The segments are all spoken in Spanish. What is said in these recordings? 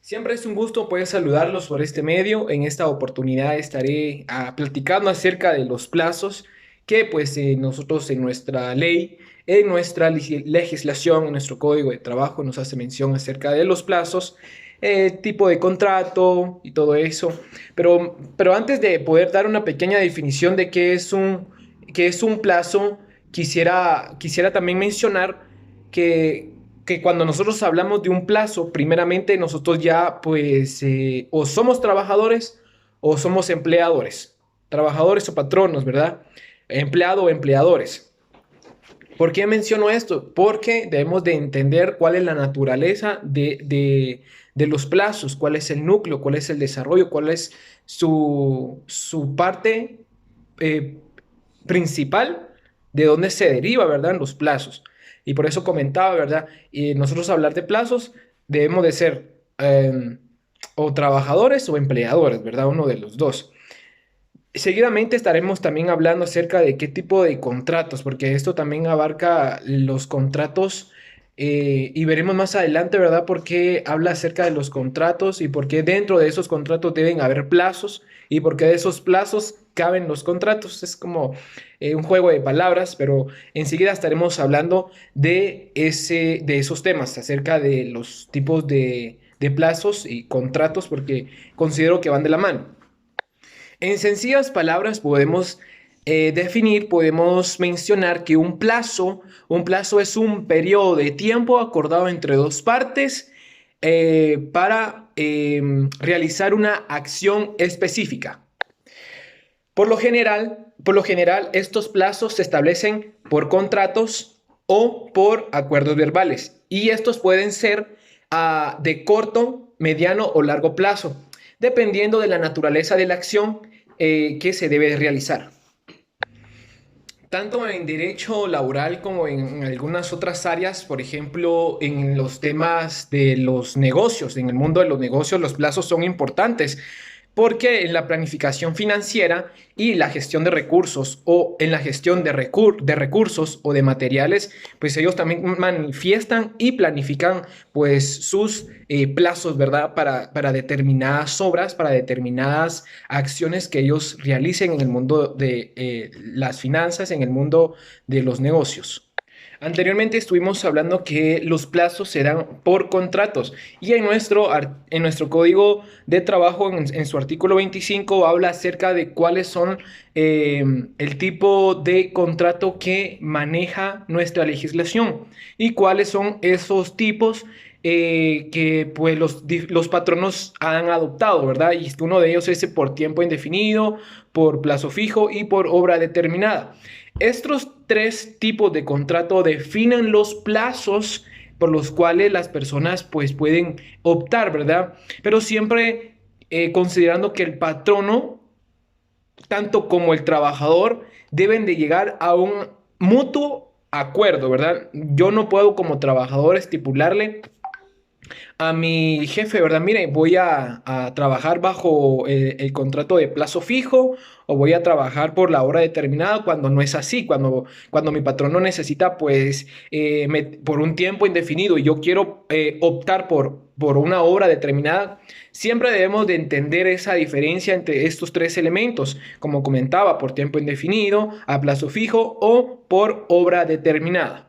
Siempre es un gusto poder saludarlos por este medio. En esta oportunidad estaré platicando acerca de los plazos que nosotros en nuestra ley, en nuestra legislación, en nuestro código de trabajo nos hace mención acerca de los plazos, tipo de contrato y todo eso. Pero antes de poder dar una pequeña definición de qué es un plazo, quisiera también mencionar que que cuando nosotros hablamos de un plazo, primeramente nosotros ya o somos trabajadores o somos empleadores, trabajadores o patronos, ¿verdad? Empleado o empleadores. ¿Por qué menciono esto? Porque debemos de entender cuál es la naturaleza de los plazos, cuál es el núcleo, cuál es el desarrollo, cuál es su parte eh, principal de dónde se deriva, ¿verdad? Los plazos. Y por eso comentaba, ¿verdad? Y nosotros hablar de plazos debemos de ser o trabajadores o empleadores, ¿verdad? Uno de los dos. Seguidamente estaremos también hablando acerca de qué tipo de contratos, porque esto también abarca los contratos y veremos más adelante, ¿verdad? Por qué habla acerca de los contratos y por qué dentro de esos contratos deben haber plazos y por qué de esos plazos caben los contratos. Es como un juego de palabras, pero enseguida estaremos hablando de esos temas, acerca de los tipos de plazos y contratos, porque considero que van de la mano. En sencillas palabras podemos mencionar que un plazo es un periodo de tiempo acordado entre dos partes para realizar una acción específica. Por lo general, estos plazos se establecen por contratos o por acuerdos verbales y estos pueden ser de corto, mediano o largo plazo, dependiendo de la naturaleza de la acción que se debe realizar. Tanto en derecho laboral como en algunas otras áreas, por ejemplo, en los temas de los negocios, en el mundo de los negocios, los plazos son importantes porque en la planificación financiera y la gestión de recursos o en la gestión de recursos o de materiales, pues ellos también manifiestan y planifican pues sus plazos, ¿verdad? Para determinadas obras, para determinadas acciones que ellos realicen en el mundo de las finanzas, en el mundo de los negocios. Anteriormente estuvimos hablando que los plazos se dan por contratos y en nuestro código de trabajo, en su artículo 25, habla acerca de cuáles son el tipo de contrato que maneja nuestra legislación y cuáles son esos tipos que pues los patronos han adoptado, ¿verdad? Y uno de ellos es por tiempo indefinido, por plazo fijo y por obra determinada. Estos tres tipos de contrato definen los plazos por los cuales las personas pues pueden optar, ¿verdad? Pero siempre considerando que el patrono, tanto como el trabajador, deben de llegar a un mutuo acuerdo, ¿verdad? Yo no puedo como trabajador estipularle a mi jefe, ¿verdad? Mire, voy a trabajar bajo el contrato de plazo fijo o voy a trabajar por la hora determinada cuando no es así, cuando mi patrón no necesita pues por un tiempo indefinido y yo quiero optar por una hora determinada, siempre debemos de entender esa diferencia entre estos tres elementos, como comentaba, por tiempo indefinido, a plazo fijo o por obra determinada.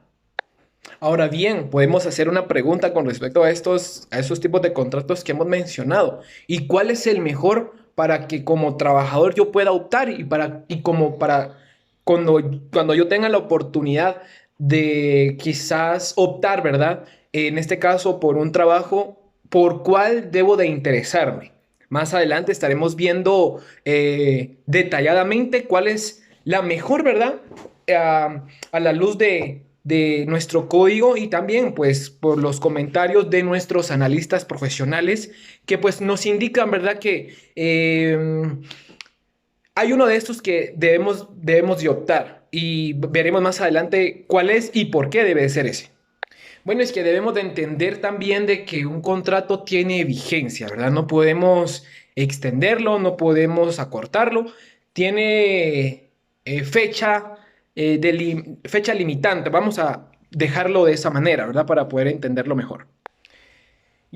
Ahora bien, podemos hacer una pregunta con respecto a esos tipos de contratos que hemos mencionado. ¿Y cuál es el mejor para que como trabajador yo pueda optar y como para cuando yo tenga la oportunidad de quizás optar, ¿verdad? En este caso por un trabajo, ¿por cuál debo de interesarme? Más adelante estaremos viendo detalladamente cuál es la mejor, ¿verdad? A la luz de nuestro código y también pues por los comentarios de nuestros analistas profesionales que pues nos indican, ¿verdad? Que hay uno de estos que debemos de optar y veremos más adelante cuál es y por qué debe de ser ese. Bueno, es que debemos de entender también de que un contrato tiene vigencia, ¿verdad? No podemos extenderlo, no podemos acortarlo. Tiene fecha limitante. Vamos a dejarlo de esa manera, ¿verdad? Para poder entenderlo mejor.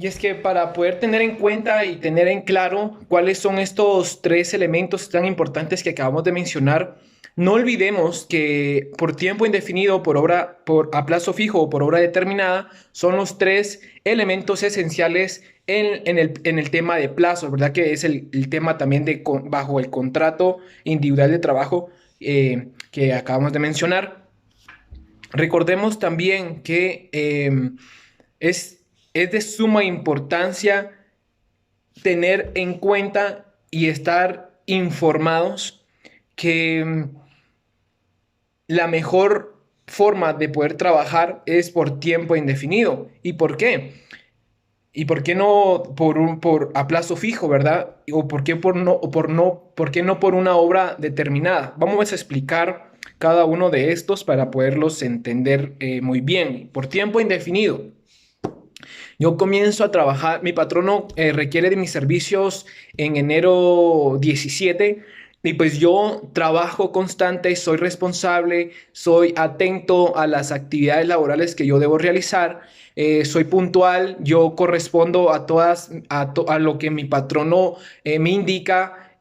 Y es que para poder tener en cuenta y tener en claro cuáles son estos tres elementos tan importantes que acabamos de mencionar, no olvidemos que por tiempo indefinido, a plazo fijo o por obra determinada, son los tres elementos esenciales en el tema de plazo, ¿verdad? Que es el tema también bajo el contrato individual de trabajo que acabamos de mencionar. Recordemos también que es, es de suma importancia tener en cuenta y estar informados que la mejor forma de poder trabajar es por tiempo indefinido. ¿Y por qué? ¿Y por qué no por a plazo fijo, verdad? ¿O por qué por qué no por una obra determinada? Vamos a explicar cada uno de estos para poderlos entender muy bien. Por tiempo indefinido. Yo comienzo a trabajar, mi patrono requiere de mis servicios en enero 17 y pues yo trabajo constante, soy responsable, soy atento a las actividades laborales que yo debo realizar, soy puntual, yo correspondo a a lo que mi patrono me indica.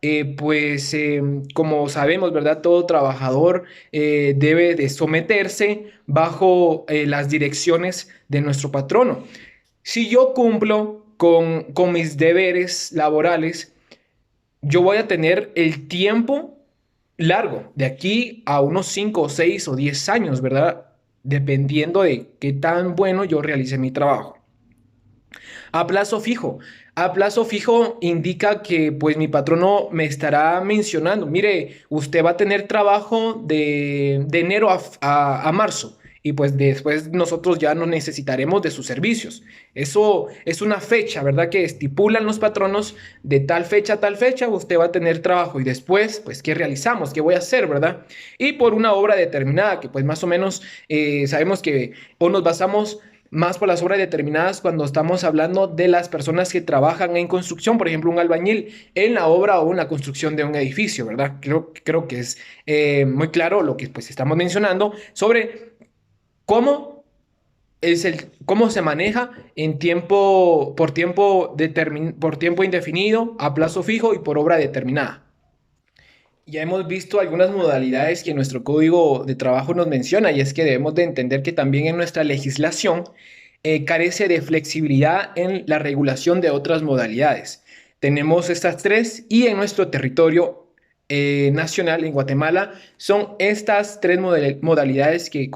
Como sabemos, ¿verdad? Todo trabajador debe de someterse bajo las direcciones de nuestro patrono. Si yo cumplo con mis deberes laborales, yo voy a tener el tiempo largo, de aquí a unos 5 o 6 o 10 años, ¿verdad? Dependiendo de qué tan bueno yo realice mi trabajo. A plazo fijo. A plazo fijo indica que pues mi patrono me estará mencionando, mire, usted va a tener trabajo de enero a marzo y pues después nosotros ya no necesitaremos de sus servicios. Eso es una fecha, ¿verdad? Que estipulan los patronos de tal fecha a tal fecha, usted va a tener trabajo y después, pues, ¿qué realizamos? ¿Qué voy a hacer, verdad? Y por una obra determinada, que pues más o menos sabemos que o nos basamos más por las obras determinadas cuando estamos hablando de las personas que trabajan en construcción, por ejemplo, un albañil en la obra o en la construcción de un edificio, ¿verdad? Creo que es muy claro lo que pues estamos mencionando sobre cómo cómo se maneja en por tiempo indefinido, a plazo fijo y por obra determinada. Ya hemos visto algunas modalidades que nuestro código de trabajo nos menciona y es que debemos de entender que también en nuestra legislación carece de flexibilidad en la regulación de otras modalidades. Tenemos estas tres y en nuestro territorio nacional, en Guatemala, son estas tres modalidades que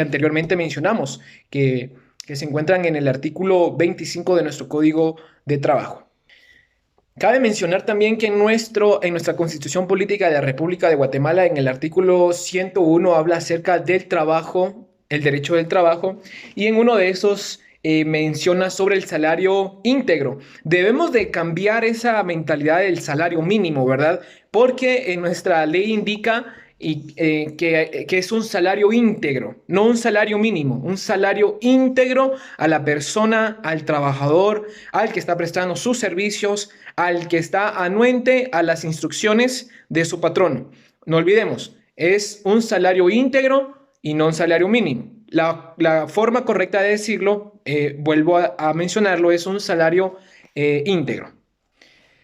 anteriormente mencionamos, que se encuentran en el artículo 25 de nuestro código de trabajo. Cabe mencionar también que en nuestra Constitución Política de la República de Guatemala, en el artículo 101, habla acerca del trabajo, el derecho del trabajo, y en uno de esos menciona sobre el salario íntegro. Debemos de cambiar esa mentalidad del salario mínimo, ¿verdad? Porque en nuestra ley indica que es un salario íntegro, no un salario mínimo, un salario íntegro a la persona, al trabajador, al que está prestando sus servicios, al que está anuente a las instrucciones de su patrono. No olvidemos, es un salario íntegro y no un salario mínimo. La forma correcta de decirlo, vuelvo a mencionarlo, es un salario íntegro.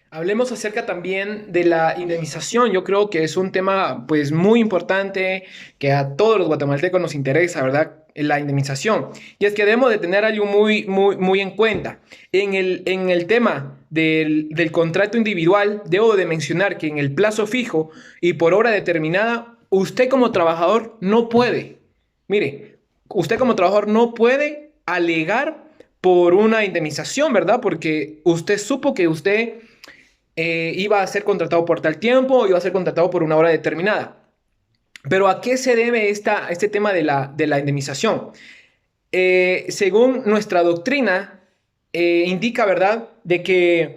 Hablemos acerca también de la indemnización. Yo creo que es un tema pues muy importante que a todos los guatemaltecos nos interesa, ¿verdad? La indemnización. Y es que debemos de tener algo muy en cuenta. En el tema del contrato individual, debo de mencionar que en el plazo fijo y por hora determinada, usted como trabajador no puede. Mire, usted como trabajador no puede alegar por una indemnización, ¿verdad? Porque usted supo que usted iba a ser contratado por tal tiempo o iba a ser contratado por una hora determinada. Pero ¿a qué se debe este tema de la indemnización? Según nuestra doctrina, indica, ¿verdad?, de que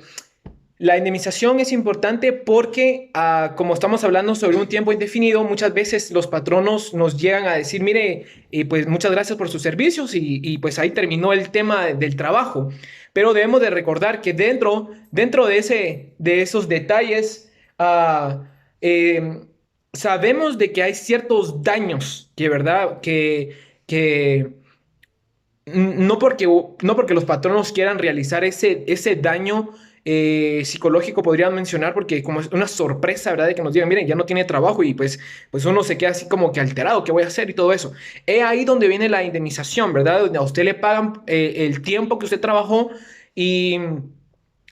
la indemnización es importante porque, como estamos hablando sobre un tiempo indefinido, muchas veces los patronos nos llegan a decir, mire, pues muchas gracias por sus servicios y pues ahí terminó el tema del trabajo. Pero debemos de recordar que dentro de esos detalles, eh, sabemos de que hay ciertos daños que, ¿verdad? Que no porque los patronos quieran realizar ese daño psicológico, podrían mencionar, porque como es una sorpresa, ¿verdad? De que nos digan, miren, ya no tiene trabajo y pues uno se queda así como que alterado, ¿qué voy a hacer? Y todo eso. Es ahí donde viene la indemnización, ¿verdad? Donde a usted le pagan el tiempo que usted trabajó y...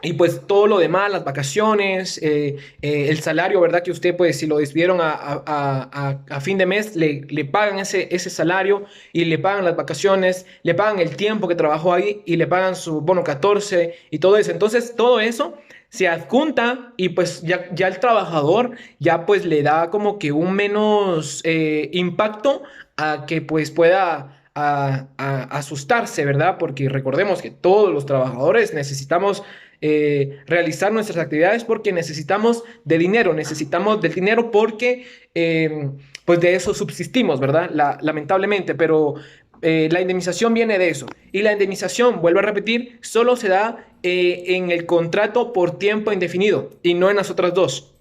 Y pues todo lo demás, las vacaciones, el salario, ¿verdad? Que usted, pues, si lo despidieron a fin de mes, le pagan ese salario y le pagan las vacaciones, le pagan el tiempo que trabajó ahí y le pagan su bono 14 y todo eso. Entonces, todo eso se adjunta y pues ya el trabajador ya pues le da como que un menos impacto a que pues pueda asustarse, ¿verdad? Porque recordemos que todos los trabajadores necesitamos realizar nuestras actividades porque necesitamos del dinero porque pues de eso subsistimos, ¿verdad? Lamentablemente, pero la indemnización viene de eso. Y la indemnización, vuelvo a repetir, solo se da en el contrato por tiempo indefinido y no en las otras dos.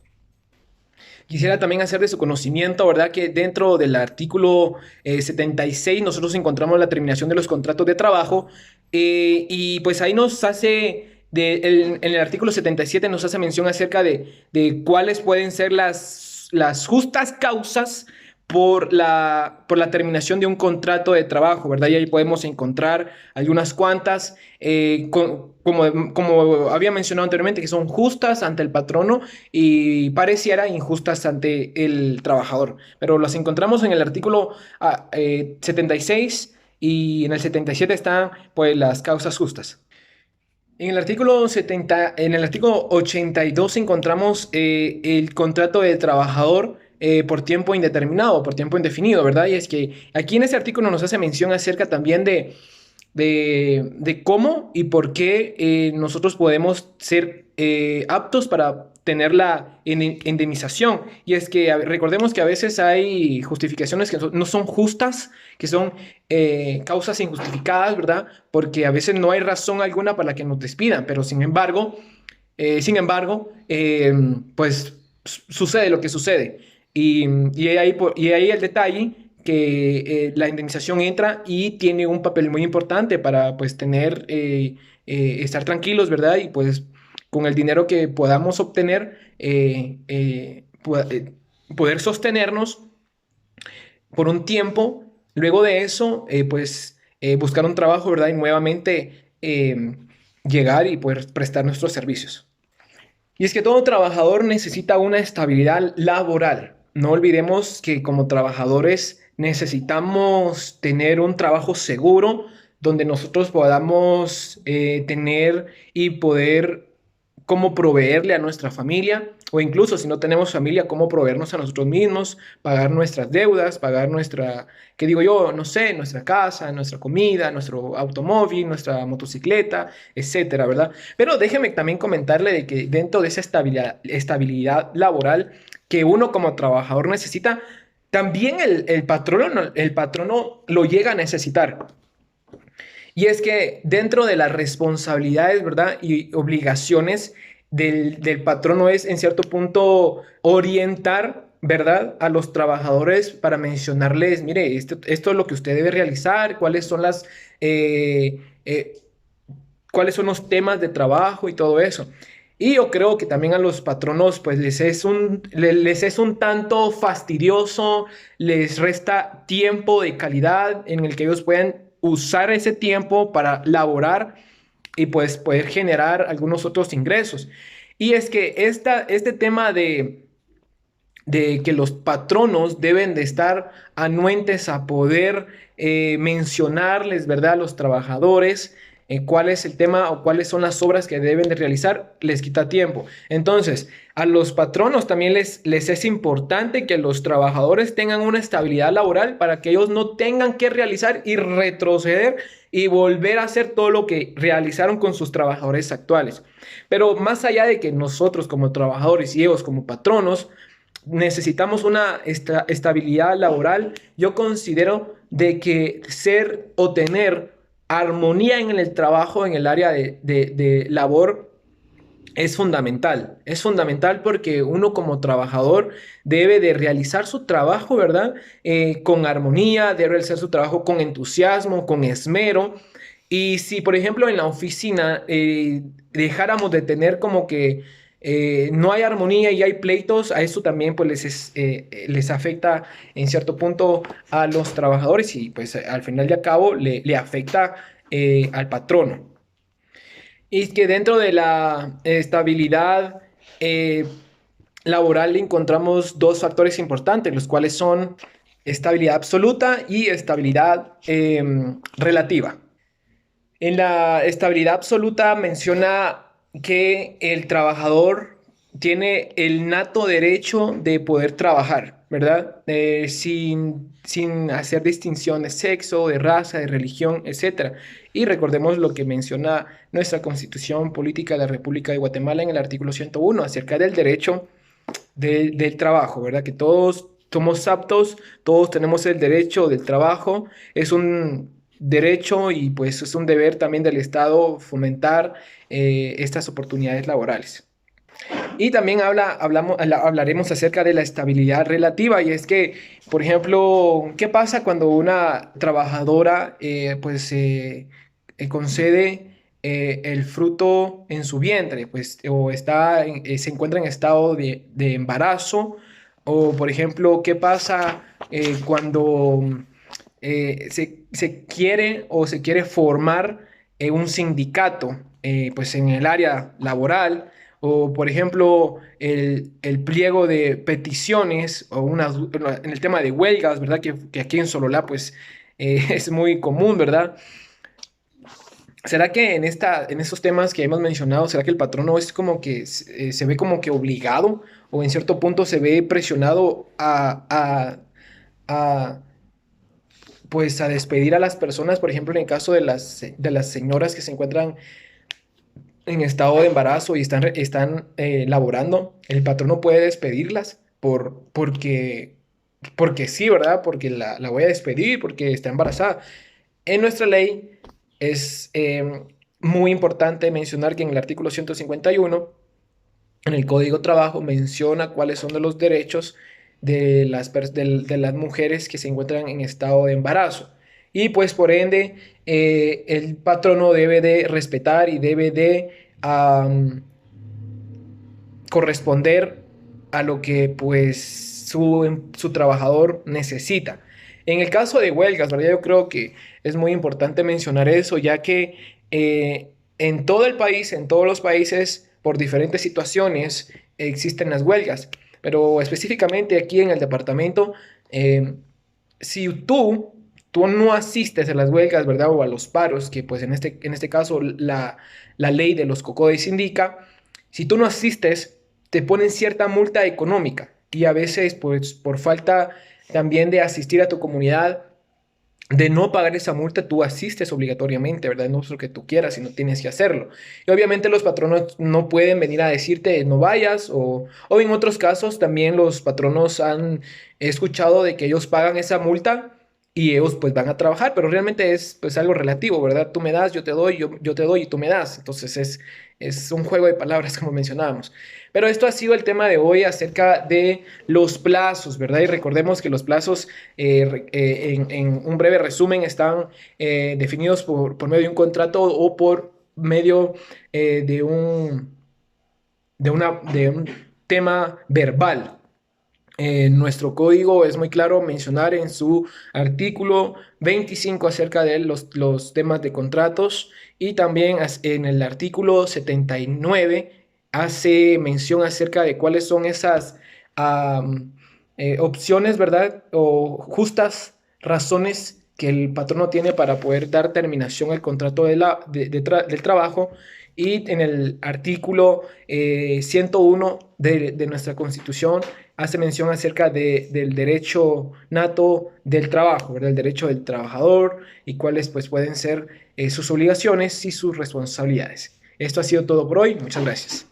Quisiera también hacer de su conocimiento, ¿verdad? Que dentro del artículo 76 nosotros encontramos la terminación de los contratos de trabajo y pues ahí nos hace, en el artículo 77 nos hace mención acerca de cuáles pueden ser las justas causas por la terminación de un contrato de trabajo, ¿verdad? Y ahí podemos encontrar algunas cuantas, como había mencionado anteriormente, que son justas ante el patrono y pareciera injustas ante el trabajador. Pero las encontramos en el artículo 76 y en el 77 están pues las causas justas. En el artículo 82 encontramos el contrato de trabajador por tiempo indeterminado, por tiempo indefinido, ¿verdad? Y es que aquí en ese artículo nos hace mención acerca también de cómo y por qué nosotros podemos ser aptos para tener la indemnización. Y es que recordemos que a veces hay justificaciones que no son justas, que son causas injustificadas, ¿verdad? Porque a veces no hay razón alguna para la que nos despidan, pero sin embargo, pues sucede lo que sucede. Y ahí el detalle que la indemnización entra y tiene un papel muy importante para pues estar tranquilos, ¿verdad? Y pues con el dinero que podamos obtener, poder sostenernos por un tiempo. Luego de eso, buscar un trabajo, ¿verdad? Y nuevamente llegar y poder prestar nuestros servicios. Y es que todo trabajador necesita una estabilidad laboral. No olvidemos que como trabajadores necesitamos tener un trabajo seguro donde nosotros podamos tener y poder cómo proveerle a nuestra familia o incluso si no tenemos familia, cómo proveernos a nosotros mismos, pagar nuestras deudas, pagar ¿qué digo yo? No sé, nuestra casa, nuestra comida, nuestro automóvil, nuestra motocicleta, etcétera, ¿verdad? Pero déjeme también comentarle de que dentro de esa estabilidad laboral que uno como trabajador necesita, también el patrono lo llega a necesitar. Y es que dentro de las responsabilidades, ¿verdad? Y obligaciones del patrono es, en cierto punto, orientar, ¿verdad? A los trabajadores para mencionarles, mire, esto es lo que usted debe realizar, eh, eh, cuáles son los temas de trabajo y todo eso. Y yo creo que también a los patronos, pues les es un tanto fastidioso, les resta tiempo de calidad en el que ellos puedan usar ese tiempo para laborar y pues poder generar algunos otros ingresos. Y es que este tema de que los patronos deben de estar anuentes a poder mencionarles, ¿verdad?, a los trabajadores cuál es el tema o cuáles son las obras que deben de realizar, les quita tiempo. Entonces, a los patronos también les es importante que los trabajadores tengan una estabilidad laboral para que ellos no tengan que realizar y retroceder y volver a hacer todo lo que realizaron con sus trabajadores actuales. Pero más allá de que nosotros como trabajadores y ellos como patronos necesitamos una estabilidad laboral, yo considero de que ser o tener armonía en el trabajo, en el área de labor, es fundamental porque uno como trabajador debe de realizar su trabajo, ¿verdad? Con armonía, debe realizar su trabajo con entusiasmo, con esmero. Y si, por ejemplo, en la oficina dejáramos de tener como que no hay armonía y hay pleitos, a eso también pues les afecta en cierto punto a los trabajadores y pues al final de cabo le afecta al patrono. Y que dentro de la estabilidad eh, laboral encontramos dos factores importantes, los cuales son estabilidad absoluta y estabilidad relativa. En la estabilidad absoluta menciona que el trabajador tiene el nato derecho de poder trabajar, ¿verdad? Sin hacer distinción de sexo, de raza, de religión, etcétera. Y recordemos lo que menciona nuestra Constitución Política de la República de Guatemala en el artículo 101 acerca del derecho del trabajo, ¿verdad? Que todos somos aptos, todos tenemos el derecho del trabajo, es un derecho y pues es un deber también del Estado fomentar estas oportunidades laborales. Y también hablaremos acerca de la estabilidad relativa y es que, por ejemplo, ¿qué pasa cuando una trabajadora concede el fruto en su vientre? Pues o se encuentra en estado de embarazo o, por ejemplo, ¿qué pasa cuando se quiere o se quiere formar un sindicato pues en el área laboral? O, por ejemplo, el pliego de peticiones o en el tema de huelgas, ¿verdad? Que aquí en Sololá, pues, es muy común, ¿verdad? ¿Será que en estos temas que hemos mencionado, será que el patrono es como que se ve como que obligado o en cierto punto se ve presionado a, pues, a despedir a las personas? Por ejemplo, en el caso de las señoras que se encuentran en estado de embarazo y están laborando, el patrono puede despedirlas porque sí, ¿verdad? Porque la voy a despedir porque está embarazada. En nuestra ley es muy importante mencionar que en el artículo 151, en el Código de Trabajo, menciona cuáles son los derechos de las mujeres que se encuentran en estado de embarazo. Y pues por ende, el patrono debe de respetar y debe de corresponder a lo que pues su trabajador necesita. En el caso de huelgas, ¿verdad? Yo creo que es muy importante mencionar eso, ya que en todo el país, en todos los países, por diferentes situaciones, existen las huelgas. Pero específicamente aquí en el departamento, si tú no asistes a las huelgas, ¿verdad? O a los paros, que pues en este caso la ley de los COCODES indica, si tú no asistes, te ponen cierta multa económica y a veces pues por falta también de asistir a tu comunidad, de no pagar esa multa, tú asistes obligatoriamente, ¿verdad? No es lo que tú quieras, sino tienes que hacerlo. Y obviamente los patronos no pueden venir a decirte no vayas o en otros casos también los patronos han escuchado de que ellos pagan esa multa y ellos pues van a trabajar, pero realmente es pues algo relativo, ¿verdad? Tú me das, yo te doy, yo te doy y tú me das. Entonces es un juego de palabras como mencionábamos. Pero esto ha sido el tema de hoy acerca de los plazos, ¿verdad? Y recordemos que los plazos, en un breve resumen, están definidos por medio de un contrato o por medio de de un tema verbal. Nuestro código es muy claro mencionar en su artículo 25 acerca de los temas de contratos y también en el artículo 79 hace mención acerca de cuáles son esas opciones, ¿verdad? O justas razones que el patrono tiene para poder dar terminación al contrato del trabajo. Y en el artículo 101 de nuestra Constitución hace mención acerca del derecho nato del trabajo, ¿verdad? El derecho del trabajador y cuáles pues, pueden ser sus obligaciones y sus responsabilidades. Esto ha sido todo por hoy. Muchas gracias.